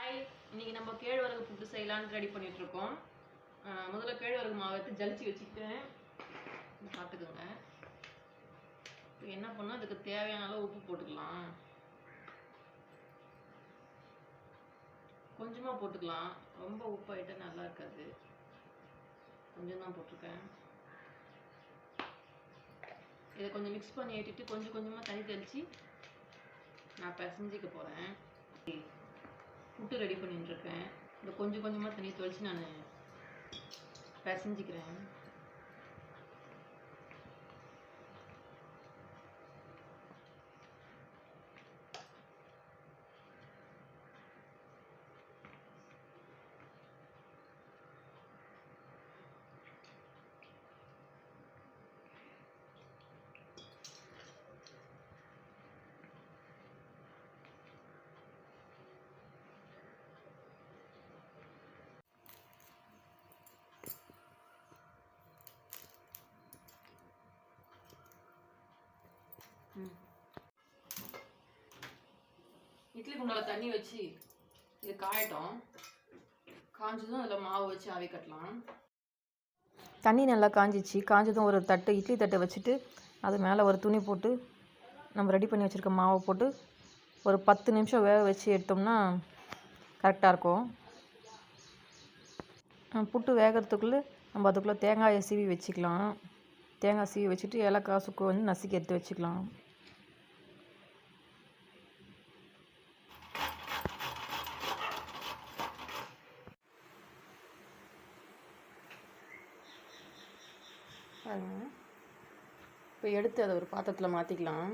Hi, இன்னைக்கு நம்ம கேழ்வரகு புட்டு செய்யலான்னு ரெடி பண்ணிட்டு இருக்கோம். முதல்ல கேழ்வரகு மாவு எடுத்து ஜலிச்சு வச்சுக்கிட்டேன், பார்த்துக்கோங்க. இப்போ என்ன பண்ணோம், அதுக்கு தேவையான அளவு உப்பு போட்டுக்கலாம். கொஞ்சமாக போட்டுக்கலாம், ரொம்ப உப்பு ஆகிட்டா நல்லா இருக்காது. கொஞ்சம் தான் போட்டிருக்கேன். இதை கொஞ்சம் மிக்ஸ் பண்ணி ஏற்றிட்டு கொஞ்சம் கொஞ்சமாக தண்ணி தெளித்து நான் பிசைஞ்சிக்க போகிறேன். புட்டு ரெடி பண்ணிட்டு இருக்கேன். இந்த கொஞ்சம் கொஞ்சமாக தண்ணி தெளித்து நான் பிசைஞ்சிக்கிறேன். இட்லி குண்டால தண்ணி வச்சு இது காயட்டும். காஞ்சதும் அதில் மாவு வச்சு ஆவி கட்டலாம். தண்ணி நல்லா காஞ்சிச்சு. காஞ்சதும் ஒரு தட்டு, இட்லி தட்டை வச்சுட்டு அது மேலே ஒரு துணி போட்டு நம்ம ரெடி பண்ணி வச்சுருக்க மாவை போட்டு ஒரு 10 நிமிஷம் வேக வச்சு எடுத்தோம்னா கரெக்டாக இருக்கும். புட்டு வேகிறதுக்குள்ளே நம்ம அதுக்குள்ளே தேங்காயை சீவி வச்சுக்கலாம். தேங்காய் சீவி வச்சுட்டு ஏலக்காய் சுக்கு வந்து நசுக்கி எடுத்து வச்சுக்கலாம். இப்போ எடுத்து அதை ஒரு பாத்திரத்தில் மாற்றிக்கலாம்.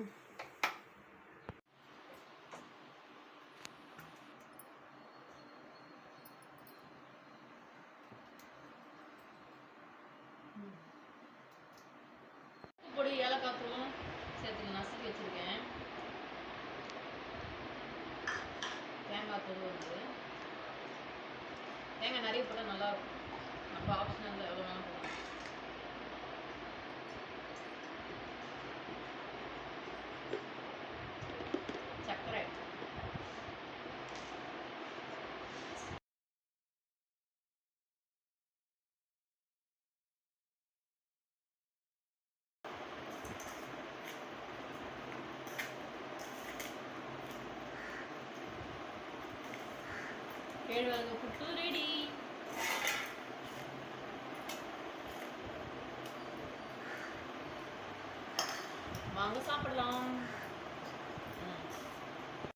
பொடி ஏலக்காய் தூளும் சேர்த்து நசுக்கி வச்சுருக்கேன். தேங்காய் தூள் வந்து தேங்காய் நிறைய போட்டால் நல்லாயிருக்கும். நம்ம ஆப்ஷனல் எவ்வளோ வேணாலும் போடலாம். சர்க்கரை கேழ்வரகு புட்டு ரெடி. வாங்க சாப்பிடலாம்.